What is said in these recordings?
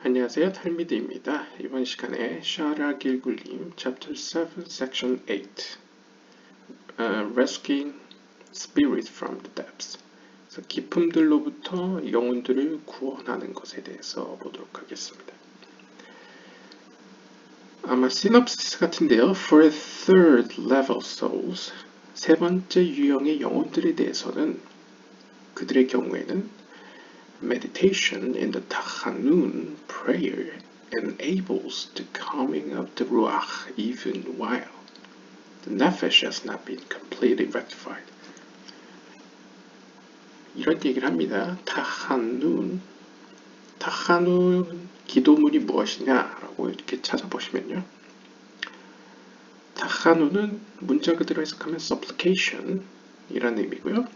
안녕하세요, 탈미드입니다. 이번 시간에 샤라 길굴림 Chapter 7, Section 8 Rescuing Spirit from the Depths. 그래서 깊음들로부터 영혼들을 구원하는 것에 대해서 보도록 하겠습니다. 아마 시놉시스 같은데요. For a third level souls, 세 번째 유형의 영혼들에 대해서는 그들의 경우에는 meditation in the Tachanun prayer enables the calming of the Ruach even while the Nefesh has not been completely rectified. 이런 얘기를 합니다. 타한눈 기도문이 무엇이냐라고 이렇게 찾아보시면요. 타한눈은 문자 그대로 해석하면 supplication 이라는 의미고요.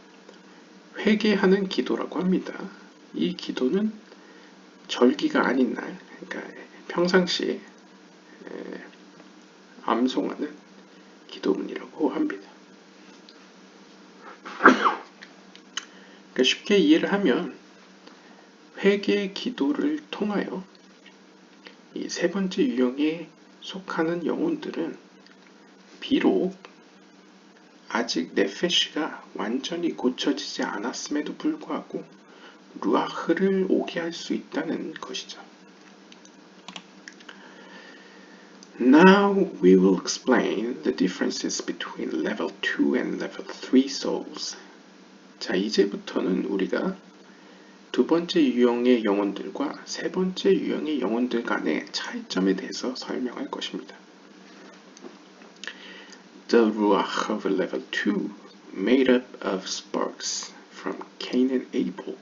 회개하는 기도라고 합니다. 이 기도는 절기가 아닌 날, 그러니까 평상시에 암송하는 기도문이라고 합니다. 그러니까 쉽게 이해를 하면 회개 기도를 통하여 이 세 번째 유형에 속하는 영혼들은 비록 아직 네페시가 완전히 고쳐지지 않았음에도 불구하고 루아흐를 오게 할 수 있다는 것이죠. Now we will explain the differences between level 2 and level 3 souls. 자, 이제부터는 우리가 두 번째 유형의 영혼들과 세 번째 유형의 영혼들 간의 차이점에 대해서 설명할 것입니다. The Ruach of level 2, made up of sparks from Cain and Abel,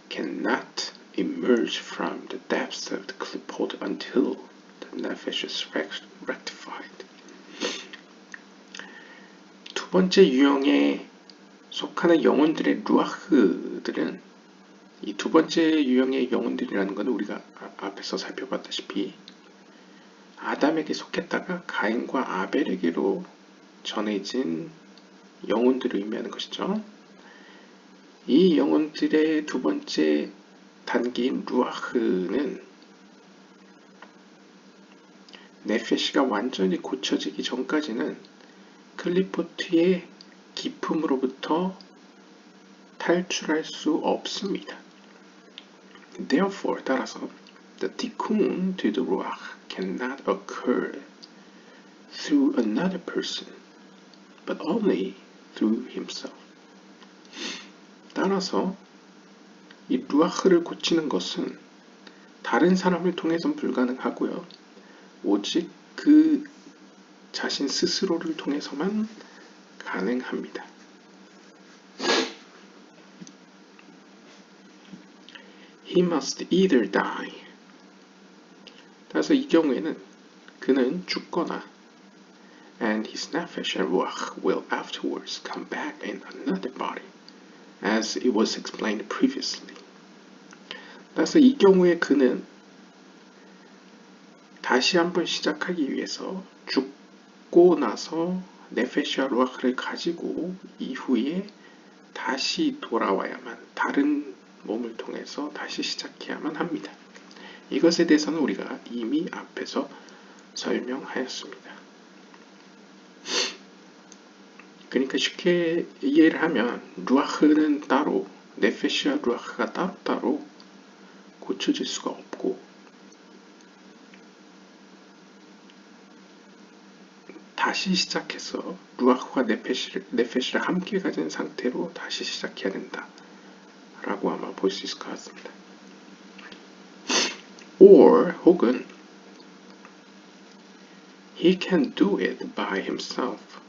cannot emerge from the depths of the klipot until the nefesh is rectified. 두 번째 유형에 속하는 영혼들의 루아흐들은 이 두 번째 유형의 영혼들이라는 것은 우리가 앞에서 살펴봤다시피 아담에게 속했다가 가인과 아벨에게로 전해진 영혼들을 의미하는 것이죠. 이 영혼들의 두 번째 단계인 루아흐는 네페시가 완전히 고쳐지기 전까지는 클리포트의 깊음으로부터 탈출할 수 없습니다. Therefore, 따라서 the tikkun to the ruach cannot occur through another person, but only through himself. 따라서 이 루아흐를 고치는 것은 다른 사람을 통해서는 불가능하고요. 오직 그 자신 스스로를 통해서만 가능합니다. He must either die. 따라서 이 경우에는 그는 죽거나 and his nefesh and ruach will afterwards come back in another body, as it was explained previously. 따라서 이 경우에 그는 다시 한번 시작하기 위해서 죽고 나서 네페시와 루아흐를 가지고 이후에 다시 돌아와야만 다른 몸을 통해서 다시 시작해야만 합니다. 이것에 대해서는 우리가 이미 앞에서 설명하였습니다. 그러니까 쉽게 이해를 하면 루아흐는 따로 네페시와 루아흐가 따로따로 고쳐질 수가 없고 다시 시작해서 루아흐와 네페시를 함께 가진 상태로 다시 시작해야 된다 라고 아마 볼 수 있을 것 같습니다. Or 혹은 He can do it by himself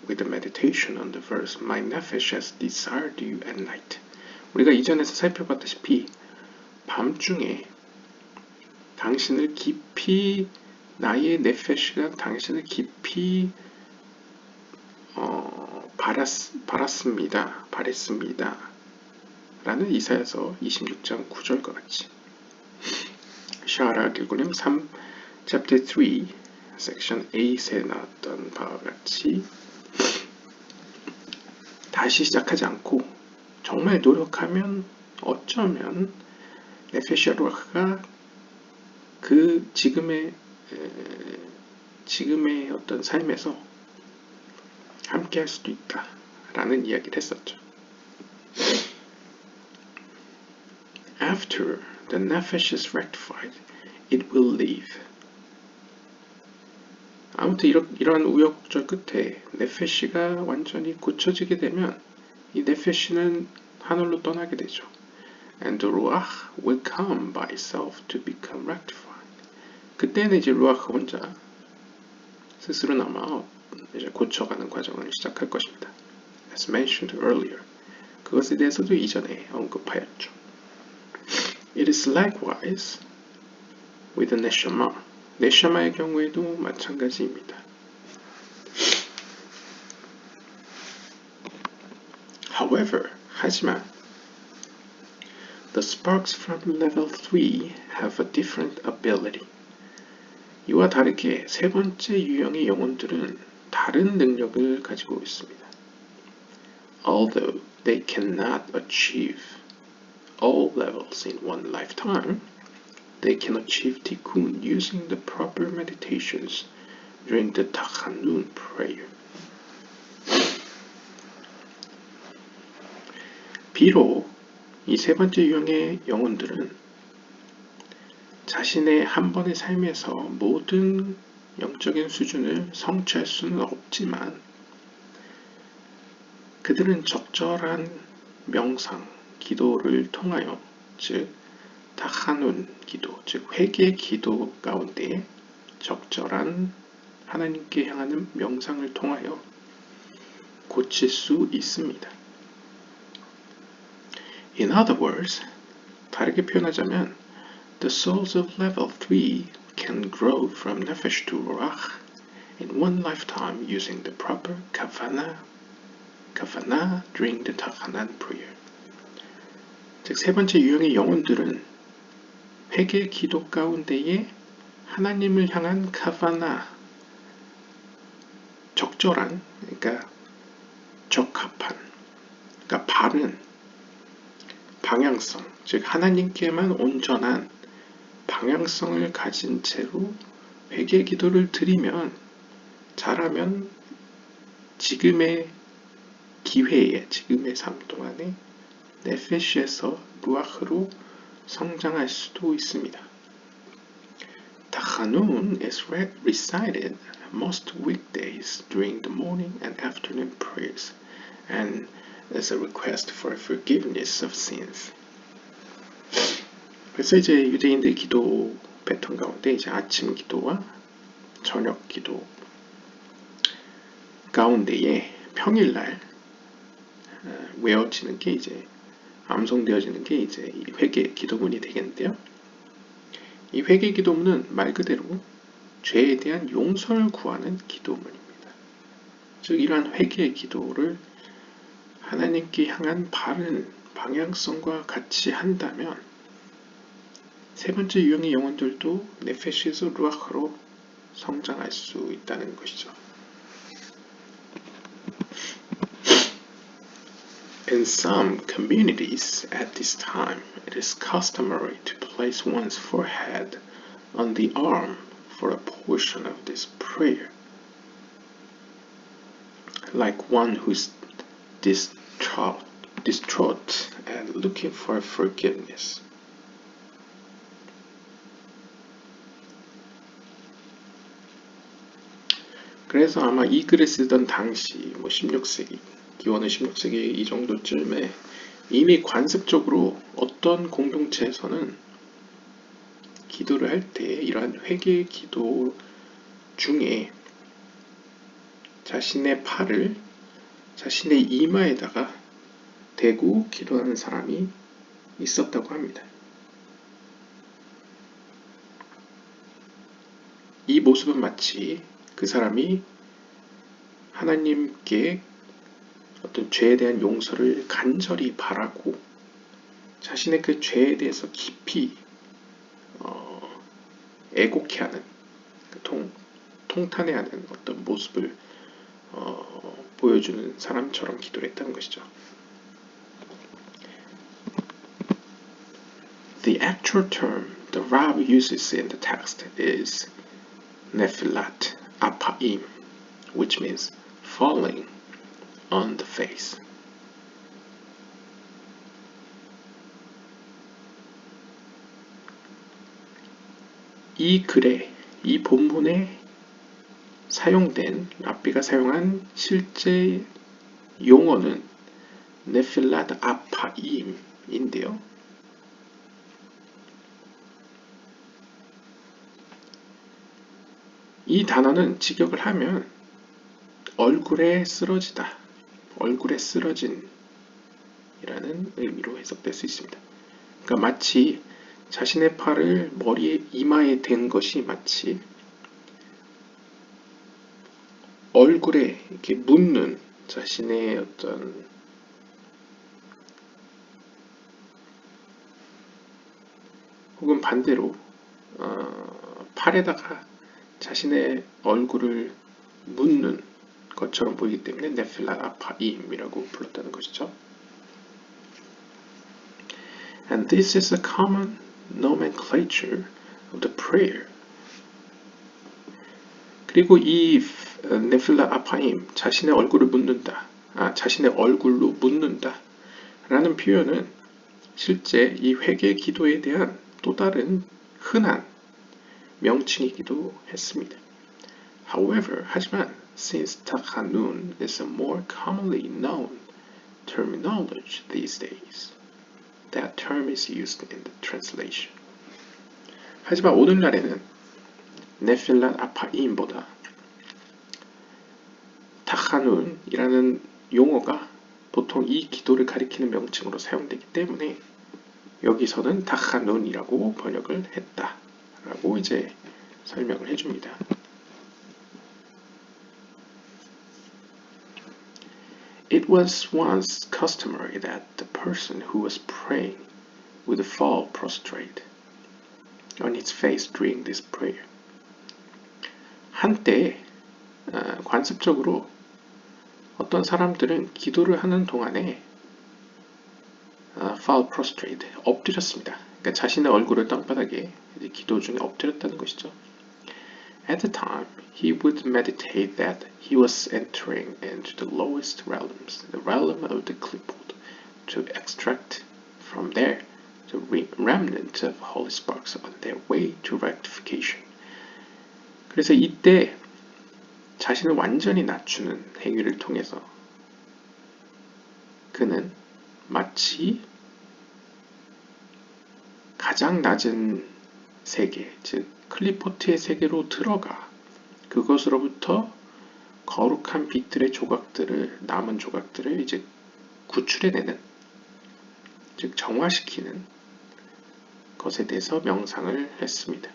with the meditation on the verse My nefesh has desired you at night. 우리가 이전에서 살펴봤다시피 밤중에 당신을 깊이 나의 네페시가 당신을 깊이 바랬습니다 라는 이사야서 26장 9절과 같이 샤라 길고님 3 chapter 3 section 8에 나왔던 바와 같이 다시 시작하지 않고 정말 노력하면 어쩌면 네페시아 루아흐가 그 지금의 어떤 삶에서 함께 할 수도 있다라는 이야기를 했었죠. After the nefesh is rectified, it will leave. 아무튼 이러한 우여곡절 끝에 네페시가 완전히 고쳐지게 되면 이 네페시는 하늘로 떠나게 되죠. And the ruach will come by itself to become rectified. 그때는 이제 루아흐 혼자 스스로나마 이제 고쳐가는 과정을 시작할 것입니다. As mentioned earlier. 그것에 대해서도 이전에 언급하였죠. It is likewise with the neshama. 네샤마의 경우에도 마찬가지입니다. However, 하지만 the sparks from level 3 have a different ability. 이와 다르게 세 번째 유형의 영혼들은 다른 능력을 가지고 있습니다. Although they cannot achieve all levels in one lifetime, they can achieve tikkun using the proper meditations during the Tachanun prayer. 비록 이 세 번째 유형의 영혼들은 자신의 한 번의 삶에서 모든 영적인 수준을 성취할 수는 없지만 그들은 적절한 명상, 기도를 통하여 즉 다하눈 기도, 즉 회개 기도 가운데 적절한 하나님께 향하는 명상을 통하여 고칠 수 있습니다. In other words, 다르게 표현하자면 the souls of level 3 can grow from nefesh to ruach in one lifetime using the proper kavanah during the Tachanan prayer. 즉 세 번째 유형의 영혼들은 회개 기도 가운데에 하나님을 향한 카바나, 적절한, 그러니까 적합한, 그러니까 바른 방향성, 즉 하나님께만 온전한 방향성을 가진 채로 회개 기도를 드리면 잘하면 지금의 기회에, 지금의 삶 동안에 네페시에서 루아흐로 성장할 수도 있습니다. Tachanun is recited most weekdays during the morning and afternoon prayers and as a request for forgiveness of sins. 그래서 이제 유대인들 기도 패턴 가운데 이제 아침 기도와 저녁 기도 가운데에 평일날 외워지는 게 이제 암송되어지는 게 이제 이 회개 기도문이 되겠는데요. 이 회개 기도문은 말 그대로 죄에 대한 용서를 구하는 기도문입니다. 즉 이러한 회개의 기도를 하나님께 향한 바른 방향성과 같이 한다면 세 번째 유형의 영혼들도 네페시에서 루아흐로 성장할 수 있다는 것이죠. In some communities at this time, it is customary to place one's forehead on the arm for a portion of this prayer, like one who's distraught and looking for forgiveness. 그래서 아마 이 글을 쓰던 당시 16세기 기원의 16세기 이 정도쯤에 이미 관습적으로 어떤 공동체에서는 기도를 할 때 이러한 회개 기도 중에 자신의 팔을 자신의 이마에다가 대고 기도하는 사람이 있었다고 합니다. 이 모습은 마치 그 사람이 하나님께 어떤 죄에 대한 용서를 간절히 바라고 자신의 그 죄에 대해서 깊이 애곡해하는 통탄해하는 어떤 모습을 보여주는 사람처럼 기도를 했다는 것이죠. The actual term the verb uses in the text is nephilat apaim, which means falling on the face. 이 글에, 이 본문에 사용된 랍비가 사용한 실제 용어는 네필랏 아파임인데요. 이 단어는 직역을 하면 얼굴에 쓰러지다, 얼굴에 쓰러진 이라는 의미로 해석될 수 있습니다. 그러니까 마치 자신의 팔을 머리에 이마에 댄 것이 마치 얼굴에 이렇게 묻는 자신의 어떤 혹은 반대로 팔에다가 자신의 얼굴을 묻는 것처럼 보이기 때문에 네필라 아파임이라고 불렀다는 것이죠. And this is a common nomenclature of the prayer. 그리고 이 네필라 아파임, 자신의 얼굴을 묻는다, 자신의 얼굴로 묻는다 라는 표현은 실제 이 회개 기도에 대한 또 다른 흔한 명칭이기도 했습니다. However, 하지만 since 타카눈 is a more commonly known terminology these days, that term is used in the translation. 하지만 오늘날에는 네필랏 아파임보다 타카눈이라는 용어가 보통 이 기도를 가리키는 명칭으로 사용되기 때문에 여기서는 타카눈이라고 번역을 했다라고 이제 설명을 해줍니다. It was once customary that the person who was praying would fall prostrate on his face during this prayer. 한때 관습적으로 어떤 사람들은 기도를 하는 동안에 fall prostrate, 엎드렸습니다. 그러니까 자신의 얼굴을 땅바닥에 기도 중에 엎드렸다는 것이죠. At the time, he would meditate that he was entering into the lowest realms, the realm of the clipboard, to extract from there the remnant of holy sparks on their way to rectification. 그래서 이때 자신을 완전히 낮추는 행위를 통해서 그는 마치 가장 낮은 세계, 즉 클리포트의 세계로 들어가 그것으로부터 거룩한 빛들의 조각들을, 남은 조각들을 이제 구출해내는, 즉 정화시키는 것에 대해서 명상을 했습니다.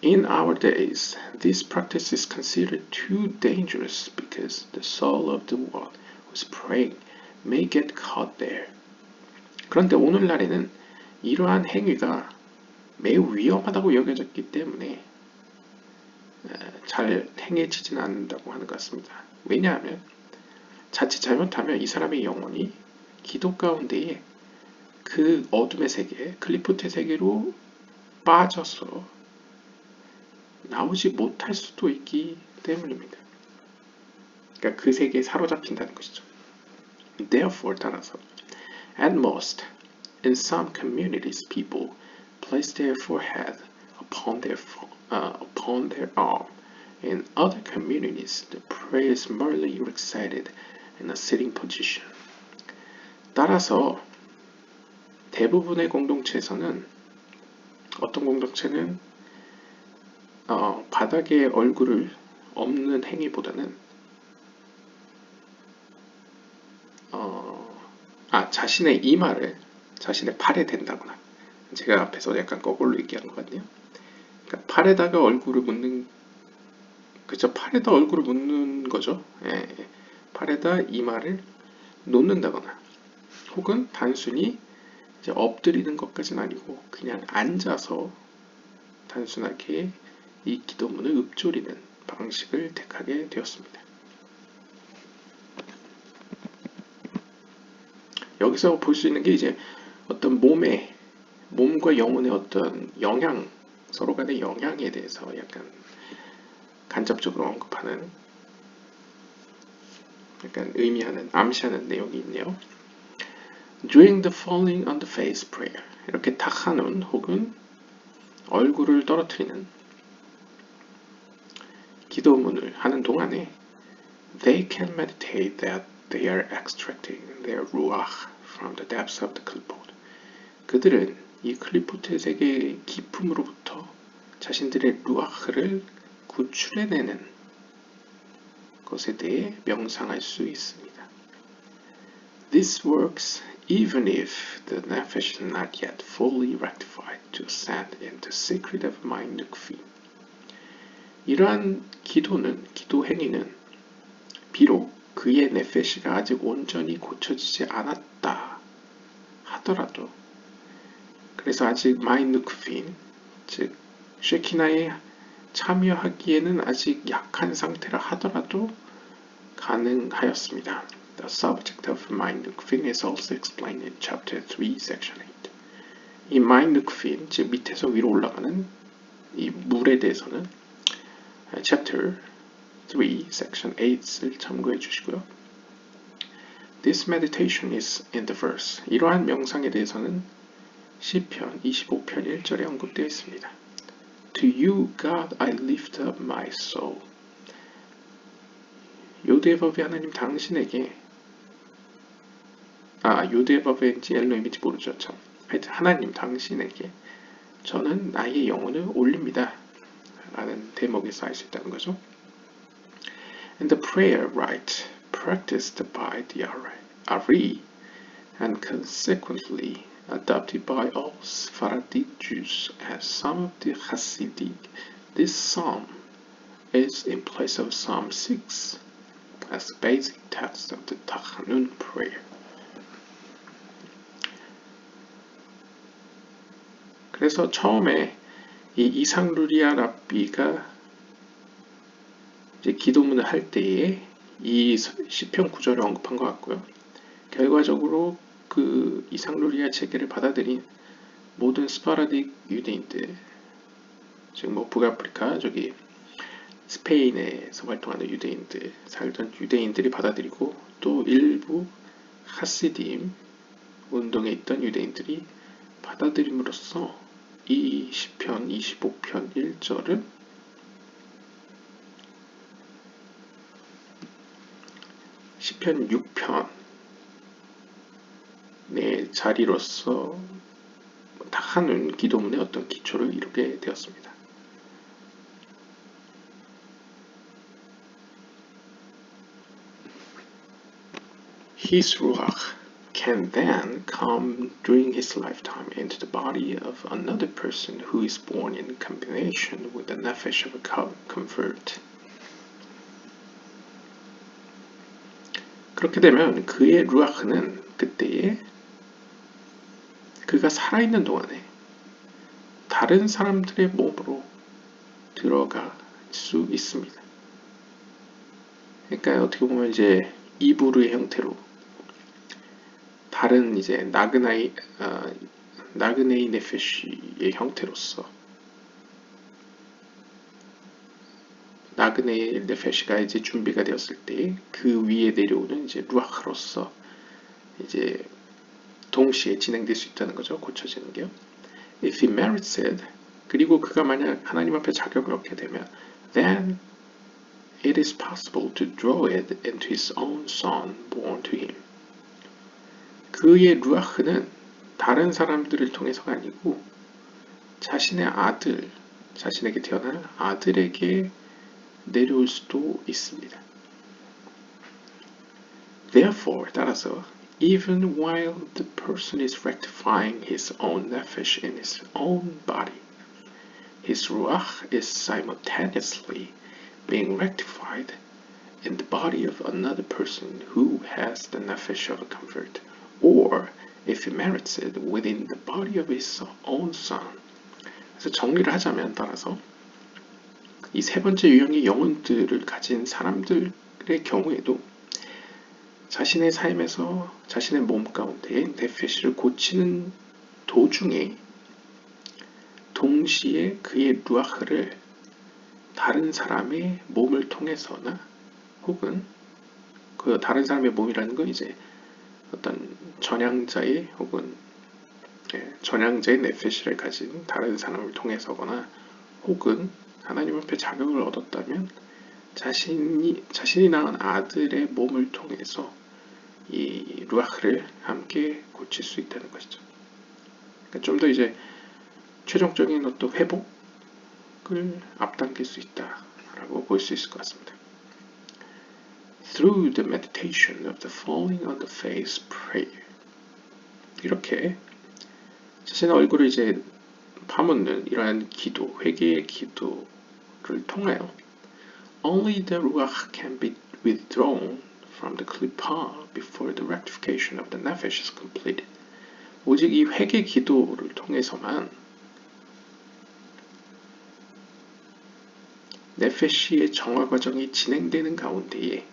In our days, this practice is considered too dangerous because the soul of the one who's praying may get caught there. 그런데 오늘날에는 이러한 행위가 매우 위험하다고 여겨졌기 때문에 잘 행해지지는 않는다고 하는 것 같습니다. 왜냐하면 자칫 잘못하면 이 사람의 영혼이 기도 가운데에 그 어둠의 세계, 클리포트의 세계로 빠져서 나오지 못할 수도 있기 때문입니다. 그러니까 그 세계에 사로잡힌다는 것이죠. Therefore, 따라서 at most, in some communities, people place their forehead upon their arm. In other communities, the prayer is merely recited in a sitting position. 따라서 대부분의 공동체에서는 어떤 공동체는 바닥에 얼굴을 엎는 행위보다는 자신의 이마를 자신의 팔에 댄다거나, 제가 앞에서 약간 거꾸로 얘기한 것 같네요. 그러니까 팔에다가 얼굴을 묻는, 그죠? 팔에다 얼굴을 묻는 거죠. 예, 팔에다 이마를 놓는다거나, 혹은 단순히 이제 엎드리는 것까지는 아니고 그냥 앉아서 단순하게 이 기도문을 읊조리는 방식을 택하게 되었습니다. 여기서 볼 수 있는 게 이제 어떤 몸의 몸과 영혼의 어떤 영향, 서로 간의 영향에 대해서 약간 간접적으로 언급하는, 약간 의미하는, 암시하는 내용이 있네요. During the falling on the face prayer, 이렇게 탁하눈 혹은 얼굴을 떨어뜨리는 기도문을 하는 동안에 they can meditate that they are extracting their ruach from the depths of the klipot. 그들은 이 클리포트의 세계의 깊음으로부터 자신들의 루아흐를 구출해내는 것에 대해 명상할 수 있습니다. This works even if the nefesh is not yet fully rectified to ascend into secret of mind nukfi. 이러한 기도 행위는 비록 그의 네페시가 아직 온전히 고쳐지지 않았다 하더라도, 그래서 아직 마이누크핀, 즉 쉐키나에 참여하기에는 아직 약한 상태라 하더라도 가능하였습니다. The subject of 마이누크핀 is also explained in chapter 3, section 8. 이 마이누크핀, 즉 밑에서 위로 올라가는 이 물에 대해서는 chapter 3, section 8을 참고해 주시고요. This meditation is in the verse. 이러한 명상에 대해서는 시편 25편 1절에 언급되어 있습니다. To you, God, I lift up my soul. 요드바베 하나님 당신에게, 요드바베인지 엘로임인지 모르죠. 참. 하여튼 하나님 당신에게 저는 나의 영혼을 올립니다. 라는 대목에서 알 수 있다는 거죠. And the prayer rite practiced by the Ari and consequently adopted by all Sephardic Jews and some of the Hasidic. This psalm is in place of Psalm 6 as the basic text of the Tachanun prayer. 그래서 처음에 이 이상루리아 랍비가 이제 기도문을 할 때에 이 시편 구절을 언급한 것 같고요. 결과적으로 그 이상루리아 체계를 받아들인 모든 스파라딕 유대인들, 즉 뭐 북아프리카 저기 스페인에서 활동하는 유대인들, 살던 유대인들이 받아들이고, 또 일부 하시dim 운동에 있던 유대인들이 받아들임으로써 이 시편 25편 1절은 시편 6편의 자리로서 하는 기도문의 어떤 기초를 이루게 되었습니다. His ruach can then come during his lifetime into the body of another person who is born in combination with the nefesh of a convert. 그렇게 되면 그의 루아흐는 그때에 그가 살아있는 동안에 다른 사람들의 몸으로 들어갈 수 있습니다. 그러니까 어떻게 보면 이제 이브르의 형태로 다른 이제 나그네이 네페시의 형태로서 나그네이 네페시가 이제 준비가 되었을 때 그 위에 내려오는 이제 루아흐로서 이제 동시에 진행될 수 있다는 거죠. 고쳐지는 게요. If he merits it, 그리고 그가 만약 하나님 앞에 자격을 얻게 되면 then it is possible to draw it into his own son born to him. 그의 루아흐는 다른 사람들을 통해서가 아니고 자신의 아들, 자신에게 태어난 아들에게 내려올 수도 있습니다. Therefore, 따라서 even while the person is rectifying his own nefesh in his own body, his ruach is simultaneously being rectified in the body of another person who has the nefesh of a convert, or if he merits it within the body of his own son. 그래서 정리를 하자면 따라서 이 세 번째 유형의 영혼들을 가진 사람들의 경우에도 자신의 삶에서 자신의 몸 가운데 네페시를 고치는 도중에 동시에 그의 루아흐를 다른 사람의 몸을 통해서나 혹은 그 다른 사람의 몸이라는 건 이제 어떤 전향자의 혹은 전향자의 네페시를 가진 다른 사람을 통해서거나 혹은 하나님 앞에 자격을 얻었다면 자신이 낳은 아들의 몸을 통해서 이 루아흐를 함께 고칠 수 있다는 것이죠. 그러니까 좀 더 이제 최종적인 어떤 회복을 앞당길 수 있다라고 볼 수 있을 것 같습니다. Through the meditation of the falling on the face prayer. 이렇게 자신의 얼굴을 이제 파묻는 이러한 기도, 회개의 기도를 통하여 Only the ruach can be withdrawn from the klippah before the rectification of the nefesh is completed. 오직 이 회개 기도를 통해서만 네페시의 정화 과정이 진행되는 가운데에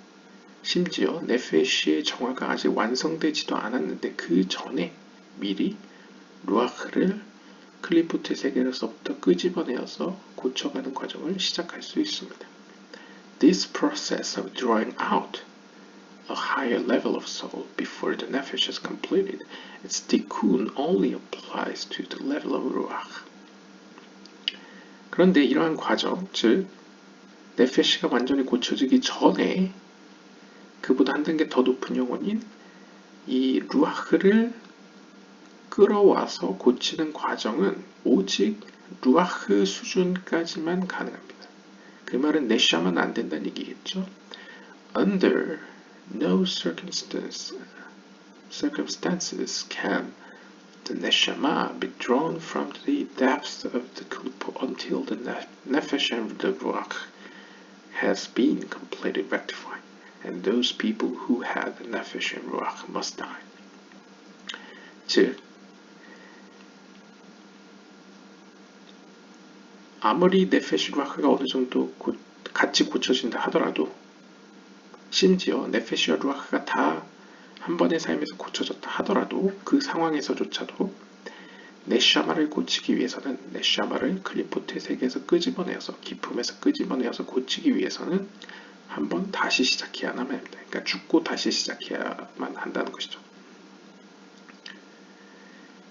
심지어 네페시의 정화가 아직 완성되지도 않았는데 그 전에 미리 루아흐를 클리포트 세계로서부터 끄집어내어서 고쳐가는 과정을 시작할 수 있습니다. This process of drawing out a higher level of soul before the nefesh is completed, its tikkun only applies to the level of ruach. 그런데 이러한 과정, 즉 네페시가 완전히 고쳐지기 전에 그보다 한 단계 더 높은 영혼인 이 루아흐를 끌어와서 고치는 과정은 오직 루아흐 수준까지만 가능합니다. 그 말은 네샤만 안 된다는 얘기겠죠. Under no circumstances can the neshama be drawn from the depths of the klippah until the nefesh and the ruach has been completely rectified, and those people who had the nefesh and ruach must die. 즉, 아무리 네페시 루아흐가 어느 정도 같이 고쳐진다 하더라도 심지어 네페시와 루아흐가 다 한 번의 삶에서 고쳐졌다 하더라도 그 상황에서조차도 네샤마를 고치기 위해서는 네샤마를 클리포트의 세계에서 끄집어내어서 기품에서 끄집어내어서 고치기 위해서는 한 번 다시 시작해야만 합니다. 그러니까 죽고 다시 시작해야만 한다는 것이죠.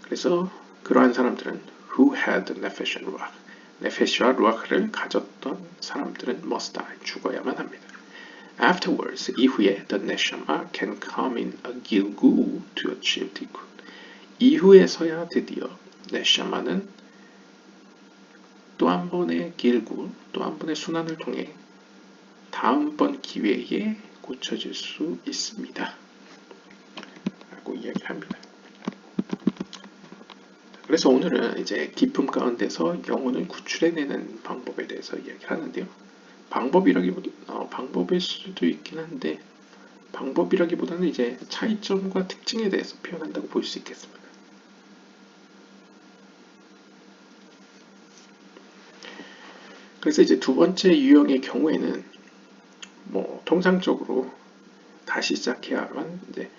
그래서 그러한 사람들은 who had the nefesh and ruach 네페시와 루아흐를 가졌던 사람들은 must die, 죽어야만 합니다. Afterwards, 이후에 the neshama can come in a gilgul to achieve tikkun. 이후에서야 드디어 네샤마는 또 한 번의 길굴, 또 한 번의 순환을 통해 다음번 기회에 고쳐질 수 있습니다. 라고 이야기를 합니다. 그래서 오늘은 이제 기품 가운데서 영혼을 구출해내는 방법에 대해서 이야기를 하는데요. 방법일 수도 있긴 한데 방법이라기보다는 이제 차이점과 특징에 대해서 표현한다고 볼 수 있겠습니다. 그래서 이제 두 번째 유형의 경우에는 통상적으로 다시 시작해야만 이제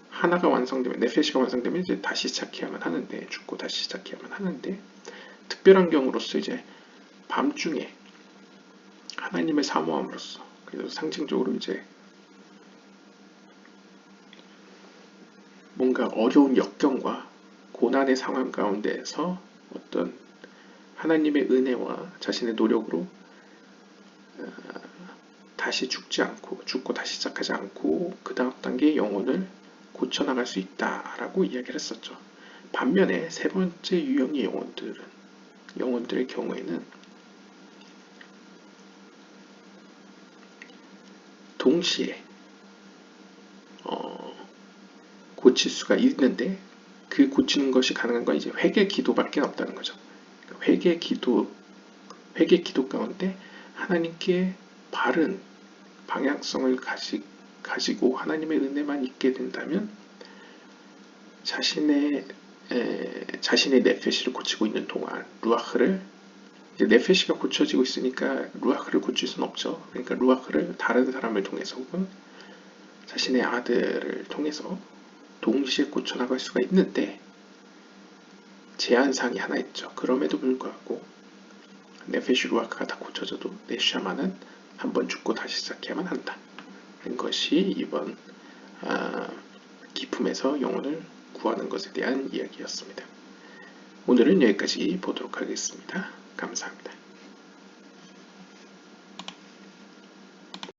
하나가 완성되면 네페시가 완성되면 이제 다시 시작해야만 하는데 죽고 다시 시작해야만 하는데 특별한 경우로서 이제 밤중에 하나님을 사모함으로써 그래서 상징적으로 이제 뭔가 어려운 역경과 고난의 상황 가운데에서 어떤 하나님의 은혜와 자신의 노력으로 다시 죽고 다시 시작하지 않고 그 다음 단계의 영혼을 고쳐나갈 수 있다라고 이야기를 했었죠. 반면에 세 번째 유형의 영혼들의 경우에는 동시에 고칠 수가 있는데 그 고치는 것이 가능한 건 이제 회개 기도밖에 없다는 거죠. 회개 기도 가운데 하나님께 바른 방향성을 가지고 하나님의 은혜만 있게 된다면 자신의 네페시를 고치고 있는 동안 루아흐를 이제 네페시가 고쳐지고 있으니까 루아흐를 고칠 수는 없죠. 그러니까 루아흐를 다른 사람을 통해서 혹은 자신의 아들을 통해서 동시에 고쳐나갈 수가 있는데 제한사항이 하나 있죠. 그럼에도 불구하고 네페시 루아크가 다 고쳐져도 네샤마는 한번 죽고 다시 시작해야만 한다. 는 것이 이번 기품에서 영혼을 구하는 것에 대한 이야기였습니다. 오늘은 여기까지 보도록 하겠습니다. 감사합니다.